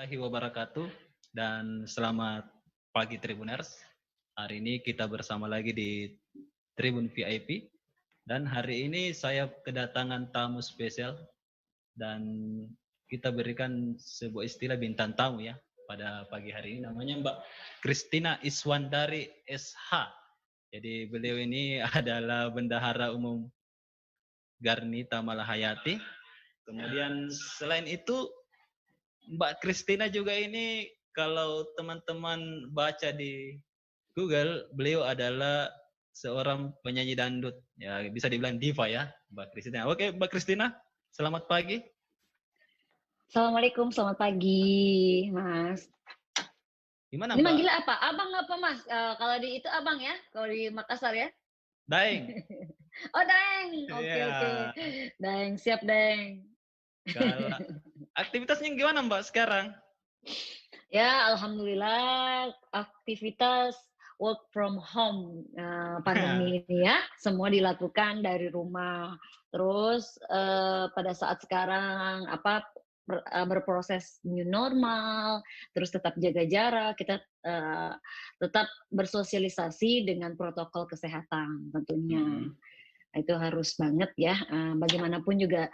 warahmatullahi wabarakatuh dan selamat pagi Tribuners. Hari ini kita bersama lagi di Tribun VIP dan hari ini saya kedatangan tamu spesial dan kita berikan sebuah istilah bintang tamu ya pada pagi hari ini, namanya Mbak Christina Iswandari SH. Jadi beliau ini adalah Bendahara Umum Garnita Malahayati. Kemudian selain itu Mbak Christina juga ini kalau teman-teman baca di Google, beliau adalah seorang penyanyi dangdut. Ya, bisa dibilang diva ya, Mbak Christina. Oke, Mbak Christina, selamat pagi. Assalamualaikum, selamat pagi, Mas. Gimana, Ini Mbak? manggilnya apa? Abang apa, Mas? Kalau di itu abang ya? Kalau di Makassar ya? Daeng. Oh, Daeng. Oke, oke. Iya. Daeng, siap, Daeng. Kalau aktivitasnya gimana, Mbak, sekarang? Ya, alhamdulillah aktivitas work from home pandemi ini ya, semua dilakukan dari rumah. Terus pada saat sekarang berproses new normal, terus tetap jaga jarak, kita tetap bersosialisasi dengan protokol kesehatan tentunya. Itu harus banget ya. Bagaimanapun juga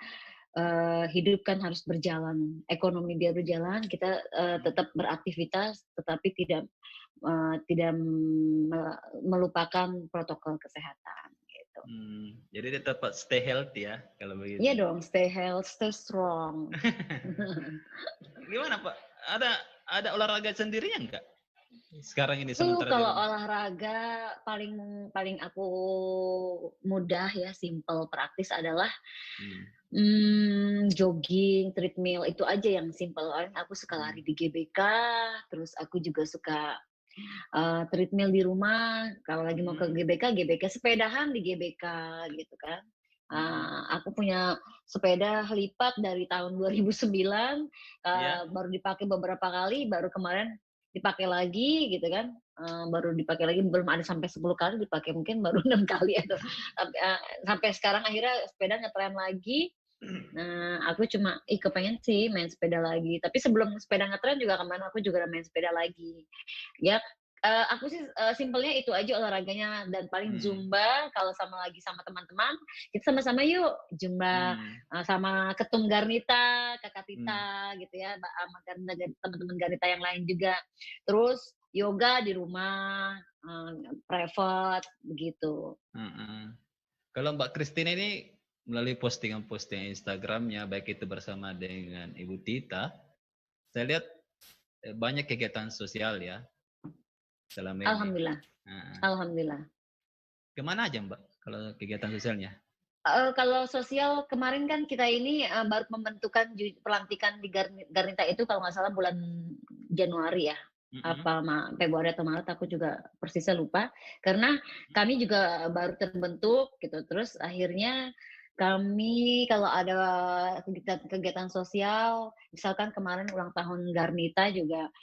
hidup kan harus berjalan, ekonomi biar berjalan, kita tetap beraktivitas, tetapi tidak melupakan protokol kesehatan. Gitu. Jadi tetap stay healthy ya kalau begitu. Iya dong, stay healthy, stay strong. Gimana Pak? Ada olahraga sendirinya enggak? Sekarang ini Tuh sementara kalau olahraga paling aku mudah ya, simple, praktis adalah jogging, treadmill, itu aja yang simple. Aku suka lari di GBK, terus aku juga suka treadmill di rumah. Kalau lagi mau ke GBK sepedahan di GBK gitu kan. Aku punya sepeda lipat dari tahun 2009, baru dipakai beberapa kali, baru kemarin dipakai lagi gitu kan. Baru dipakai lagi, belum ada sampai 10 kali dipakai, mungkin baru 6 kali atau sampai sekarang akhirnya sepeda ngetren lagi. Nah, aku cuma kepengen sih main sepeda lagi. Tapi sebelum sepeda ngetren juga kemarin aku juga main sepeda lagi. Ya, aku sih simpelnya itu aja olahraganya, dan paling Zumba kalau lagi sama teman-teman, kita sama-sama yuk Zumba sama ketum Garnita, Kakak Tita gitu ya, sama teman-teman Garnita yang lain juga. Terus yoga di rumah, private begitu. Kalau Mbak Christine ini melalui postingan-postingan Instagramnya, baik itu bersama dengan Ibu Tita, saya lihat banyak kegiatan sosial ya selama ini. Alhamdulillah. Alhamdulillah. Kemana aja Mbak kalau kegiatan sosialnya? Kalau sosial kemarin kan kita ini baru membentukan pelantikan di Garnita itu kalau nggak salah bulan Januari ya. Februari atau Maret, aku juga persisnya lupa, karena kami juga baru terbentuk gitu. Terus akhirnya kami kalau ada kegiatan sosial, misalkan kemarin ulang tahun Garnita juga,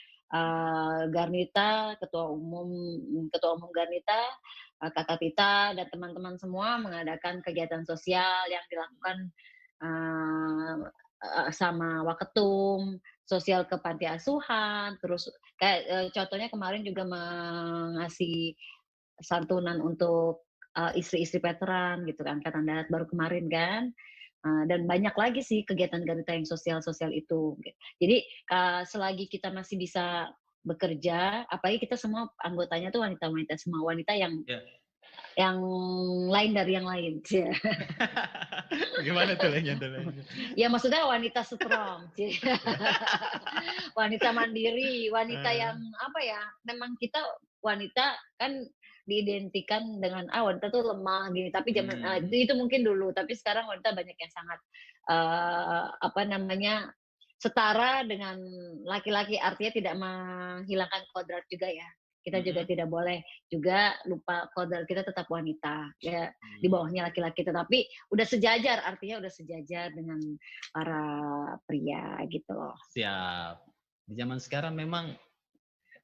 Garnita, ketua umum Garnita, Kakak Tita dan teman-teman semua mengadakan kegiatan sosial yang dilakukan sama Waketum, sosial ke panti asuhan, terus kayak contohnya kemarin juga mengasih santunan untuk istri-istri veteran gitu kan, Angkatan Darat baru kemarin kan. Dan banyak lagi sih kegiatan Garnita yang sosial-sosial itu. Jadi selagi kita masih bisa bekerja, apalagi kita semua anggotanya tuh wanita-wanita, semua wanita yang lain dari yang lain. Gimana tuh lainnya? Ya maksudnya wanita strong, wanita mandiri, wanita yang memang kita wanita kan diidentikan dengan wanita tuh lemah gini, tapi itu mungkin dulu, tapi sekarang wanita banyak yang sangat setara dengan laki-laki, artinya tidak menghilangkan kodrat juga ya. Kita juga tidak boleh juga lupa kodrat kita tetap wanita ya, di bawahnya laki-laki, tetapi udah sejajar, artinya udah sejajar dengan para pria gitu loh. Siap. Di zaman sekarang memang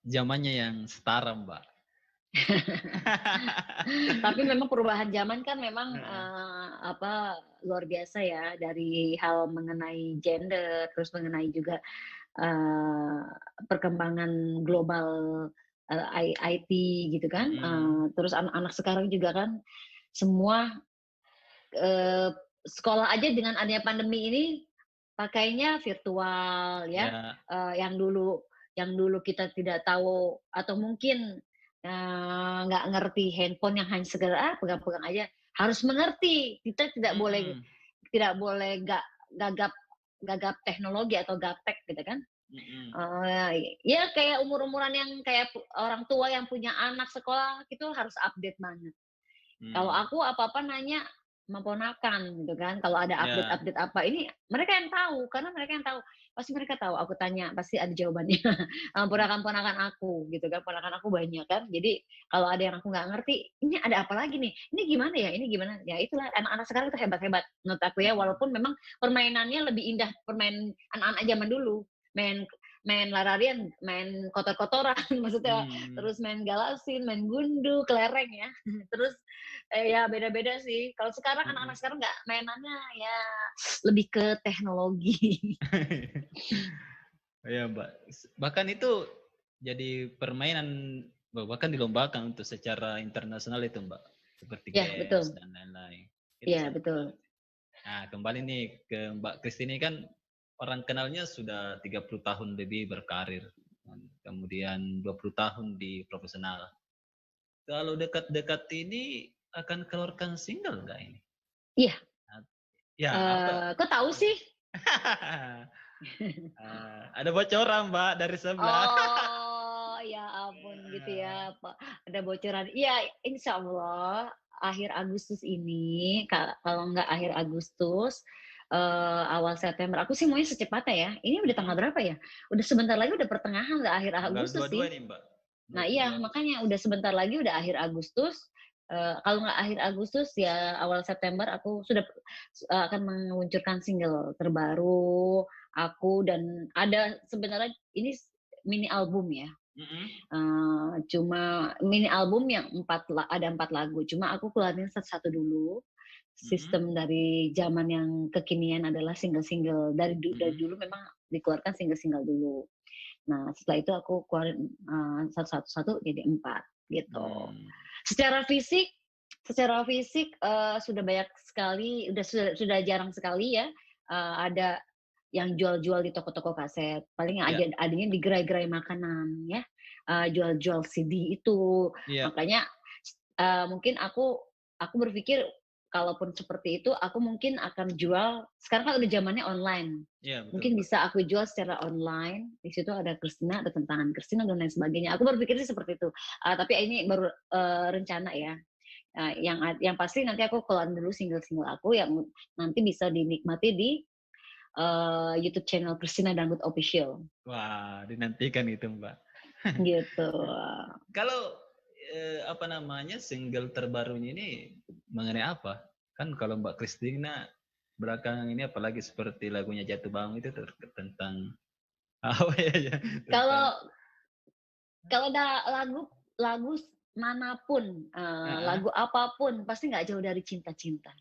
zamannya yang setara Mbak. Tapi memang perubahan zaman kan memang luar biasa ya, dari hal mengenai gender, terus mengenai juga eee, perkembangan global, IT gitu kan, Mhm. terus anak-anak sekarang juga kan semua, eee, sekolah aja dengan adanya pandemi ini pakainya virtual ya, Ya, yang dulu kita tidak tahu atau mungkin, nggak ngerti handphone yang hanya sekedar, pegang-pegang aja, harus mengerti. Kita mhm, tidak boleh gagap gagap teknologi atau gaptek gitu kan. mhm, Ya kayak umur-umuran yang kayak orang tua yang punya anak sekolah itu harus update banget. Kalau mmm, aku apa-apa nanya sama ponakan gitu kan, kalau ada ya, update-update apa, ini mereka yang tahu, karena mereka yang tahu. Pasti mereka tahu, aku tanya pasti ada jawabannya. mmm, Ponakan-ponakan aku gitu kan, ponakan aku banyak kan. Jadi kalau ada yang aku nggak ngerti, "Ini ada apa lagi nih? Ini gimana ya? Ini gimana?" Ya itulah anak-anak sekarang itu hebat-hebat menurut aku ya, mhm, walaupun memang permainannya lebih indah permainan anak-anak zaman dulu. Main main lari-larian, main kotor-kotoran maksudnya, mmm, terus main galasin, main gundu, kelereng ya. Terus ya beda-beda sih. Kalau sekarang anak-anak mhm. sekarang nggak mainannya ya lebih ke teknologi. Iya, Mbak, bahkan itu jadi permainan bahkan dilombakan untuk secara internasional itu, Mbak, seperti Ya games betul. dan lain-lain. Itu Iya sangat betul. menarik. Nah, kembali nih ke Mbak Christine ini kan orang kenalnya sudah 30 tahun lebih berkarir, kemudian 20 tahun di profesional. Kalau dekat-dekat ini akan keluarkan single nggak ini? Iya, Nah, ya apa kok tahu ya? sih? Ada bocoran, Mbak, dari sebelah. Oh, ya ampun gitu ya, ada bocoran. Iya, insya Allah akhir Agustus ini, kalau nggak akhir Agustus, awal September, aku sih maunya secepatnya ya. Ini udah tanggal Mhm, berapa ya? Udah sebentar lagi udah pertengahan, udah akhir tanggal Agustus 22 sih. nih, Mbak, Nah 22 iya, Agustus. makanya udah sebentar lagi udah akhir Agustus, kalau nggak akhir Agustus ya awal September aku sudah, akan meluncurkan single terbaru aku dan ada sebenarnya ini mini album ya, Mhm, cuma mini album yang ada 4 lagu, cuma aku keluarin satu-satu dulu. mhm, Sistem dari zaman yang kekinian adalah single-single, dari mhm, dulu memang dikeluarkan single-single dulu. Nah, setelah itu aku keluarin, satu-satu jadi 4 gitu. mmm, Secara fisik, sudah banyak sekali, sudah jarang sekali ya, ada yang jual-jual di toko-toko kaset. Paling iya, adanya di gerai-gerai makanan ya, jual-jual CD itu. iya, Makanya, mungkin aku berpikir kalaupun seperti itu, aku mungkin akan jual sekarang kan udah zamannya online. iya betul, Mungkin Mbak. bisa aku jual secara online, di situ ada Christina, ada tentangan Christina dan lain sebagainya. Aku berpikir sih seperti itu. Tapi ini baru, rencana ya. Yang pasti nanti aku keluarin dulu single-single aku yang nanti bisa dinikmati di, YouTube channel Christina Dangdut Official, Wah, dinantikan itu, Mbak. gitu. Kalau, apa namanya, single terbarunya ini mengenai apa? Kan kalau Mbak Christina belakangan ini apalagi seperti lagunya Jatuh Bangun itu tentang apa ya, tentang Kalau kalau lagu lagu manapun, heeh, lagu apapun pasti nggak jauh dari cinta-cinta.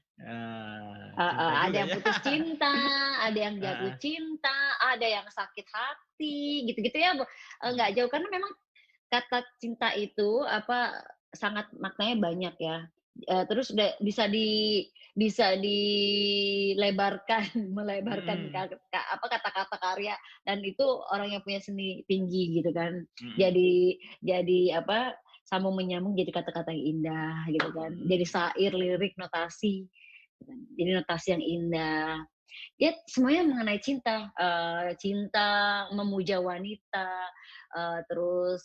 cinta Ada juga yang ya. putus cinta, ada yang jatuh Heeh, cinta, ada yang sakit hati, gitu-gitu ya, nggak jauh karena memang kata cinta itu apa, sangat maknanya banyak ya, terus bisa dilebarkan, melebarkan mhm, kata-kata karya dan itu orang yang punya seni tinggi gitu kan. mhm, Jadi apa, sambung menyambung jadi kata-kata yang indah gitu kan, jadi mmm, syair, lirik, notasi, gitu kan. Jadi notasi yang indah. Ya semuanya mengenai cinta, cinta, memuja wanita, terus,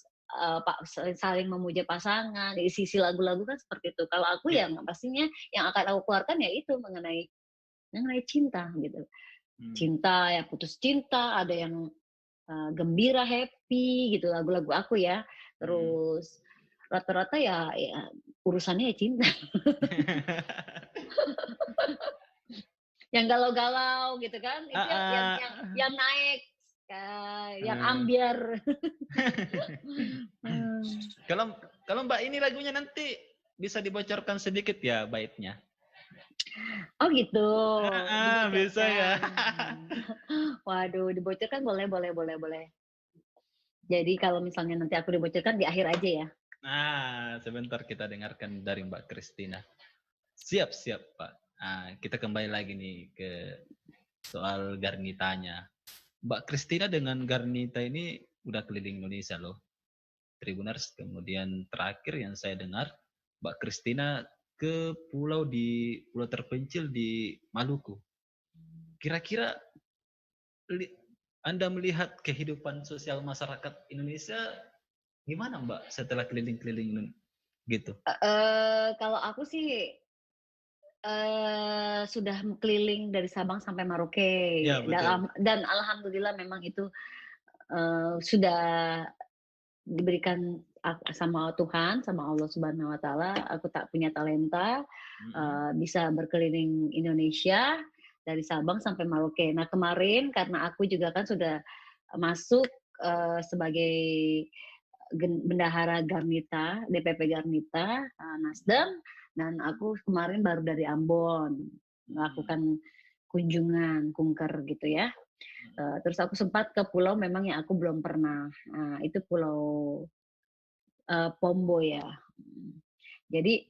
saling memuja pasangan, di sisi lagu-lagu kan seperti itu. Kalau aku iya, yang pastinya yang akan aku keluarkan ya itu mengenai mengenai cinta gitu. mmm, Cinta, ya putus cinta, ada yang, gembira, happy gitu lagu-lagu aku ya. mhm. Terus rata-rata ya urusannya ya cinta. Yang galau-galau gitu kan, itu Heeh, yang naik, yang heeh. ambiar. Mmm. Kalau kalau Mbak ini lagunya nanti bisa dibocorkan sedikit ya baitnya? Oh gitu, Bisa ya. dibocorkan. Waduh, dibocorkan boleh boleh boleh boleh. Jadi kalau misalnya nanti aku dibocorkan di akhir aja ya? Nah, sebentar kita dengarkan dari Mbak Christina. Siap, siap, Pak. Kita kembali lagi nih ke soal Garnitanya. Mbak Christina dengan Garnita ini udah keliling Indonesia loh, Tribuners. Kemudian terakhir yang saya dengar, Mbak Christina ke pulau terpencil di Maluku. Kira-kira Anda melihat kehidupan sosial masyarakat Indonesia gimana Mbak setelah keliling-keliling gitu? Kalau aku sih, sudah keliling dari Sabang sampai Merauke, Ya betul. dan alhamdulillah memang itu, sudah diberikan sama Tuhan, sama Allah Subhanahu wa taala, aku tak punya talenta, Mhm, bisa berkeliling Indonesia dari Sabang sampai Merauke. Nah, kemarin karena aku juga kan sudah masuk, sebagai bendahara Garnita, DPP Garnita, Nasdem, dan aku kemarin baru dari Ambon, mhm, melakukan kunjungan, kunker gitu ya. Terus aku sempat ke pulau memang yang aku belum pernah, itu Pulau Pombo ya. Jadi,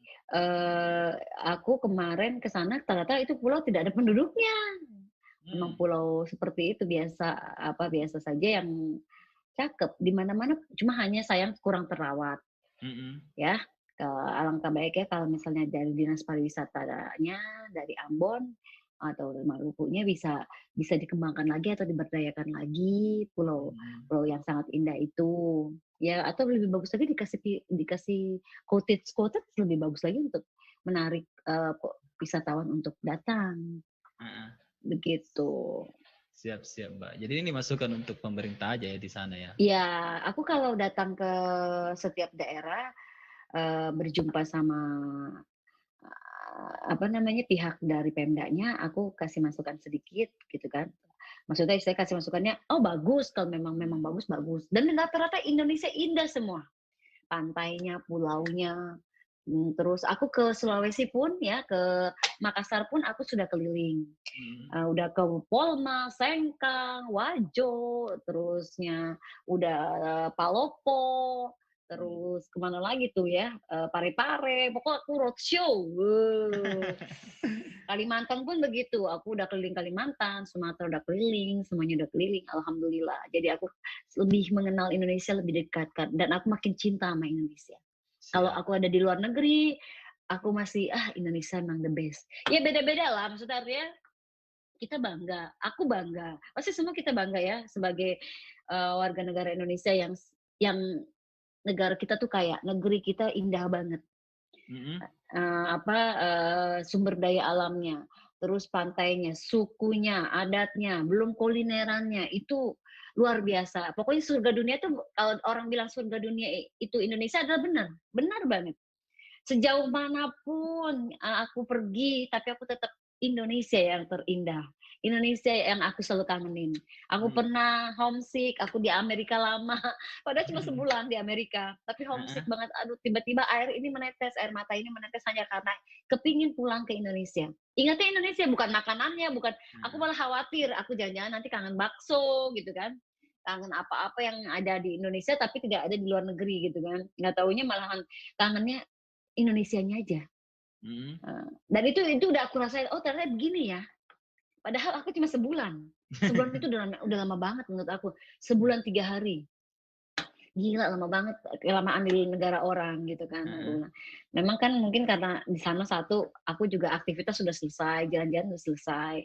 aku kemarin ke sana ternyata itu pulau tidak ada penduduknya. Memang mmm, pulau seperti itu biasa, biasa saja yang cakep, di mana-mana cuma hanya sayang kurang terawat mhm, ya. Alangkah baiknya kalau misalnya dari Dinas Pariwisatanya dari Ambon atau dari Malukunya bisa bisa dikembangkan lagi atau diberdayakan lagi pulau mhm, pulau yang sangat indah itu. Ya atau lebih bagus lagi dikasih cottage-cottage lebih bagus lagi untuk menarik, wisatawan untuk datang, heeh. begitu. Siap, siap, Mbak. Jadi ini masukan untuk pemerintah aja ya di sana ya? Ya, aku kalau datang ke setiap daerah, berjumpa sama pihak dari Pemdanya, aku kasih masukan sedikit gitu kan. Maksudnya saya kasih masukannya, "Oh bagus, kalau memang memang Mhm, bagus, bagus." Dan rata-rata Indonesia indah semua, pantainya, pulaunya, terus aku ke Sulawesi pun ya, ke Makassar pun aku sudah keliling. mhm, Udah ke Polma, Sengkang, Wajo, terusnya udah Palopo, mhm. terus kemana lagi tuh ya, Parepare, pokoknya aku roadshow, Kalimantan pun begitu, aku udah keliling Kalimantan, Sumatera udah keliling, semuanya udah keliling, alhamdulillah. Jadi aku lebih mengenal Indonesia lebih dekat kan, dan aku makin cinta sama Indonesia. Kalau Siap. aku ada di luar negeri, aku masih, Indonesia emang the best. Ya beda-beda lah, maksudnya artinya kita bangga, aku bangga, pasti semua kita bangga ya sebagai, warga negara Indonesia yang negara kita tuh kaya, negeri kita indah banget. Mhm, Sumber daya alamnya, terus pantainya, sukunya, adatnya, belum kulinerannya, itu luar biasa. Pokoknya surga dunia tuh kalau orang bilang surga dunia itu Indonesia adalah benar, benar banget. Sejauh manapun, aku pergi, tapi aku tetap Indonesia yang terindah. Indonesia yang aku selalu kangenin. Aku mhm. pernah homesick, aku di Amerika lama, padahal cuma sebulan di Amerika, tapi Heeh, homesick banget. Aduh, tiba-tiba air mata ini menetes hanya karena kepingin pulang ke Indonesia. Ingatnya Indonesia, bukan makanannya, bukan. Aku heeh. malah khawatir, aku jangan-jangan nanti kangen bakso gitu kan. Kangen apa-apa yang ada di Indonesia tapi tidak ada di luar negeri gitu kan. Nggak taunya malahan kangennya Indonesianya aja, Mhm. dan itu udah aku rasain, "Oh ternyata begini ya." Padahal aku cuma sebulan. Sebulan itu udah lama banget menurut aku, sebulan 3 hari. Gila lama banget, kelamaan di negara orang gitu kan, aku Heeh. bilang. Memang kan mungkin karena di sana satu, aku juga aktivitas sudah selesai, jalan-jalan sudah selesai.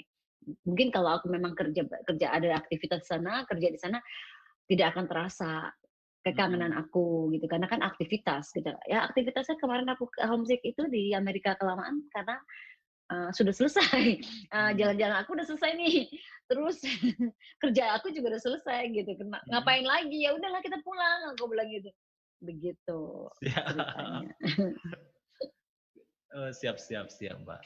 Mungkin kalau aku memang kerja kerja ada aktivitas di sana, kerja di sana, tidak akan terasa kekangenan Mhm. aku gitu, karena kan aktivitas gitu. Ya aktivitasnya kemarin aku homesick itu di Amerika kelamaan karena, sudah selesai, Mhm. jalan-jalan aku udah selesai nih, terus kerja aku juga udah selesai gitu, Mhm. ngapain lagi, ya udahlah kita pulang, aku bilang gitu. Begitu Siap. ceritanya. Oh, siap, siap, siap, Mbak.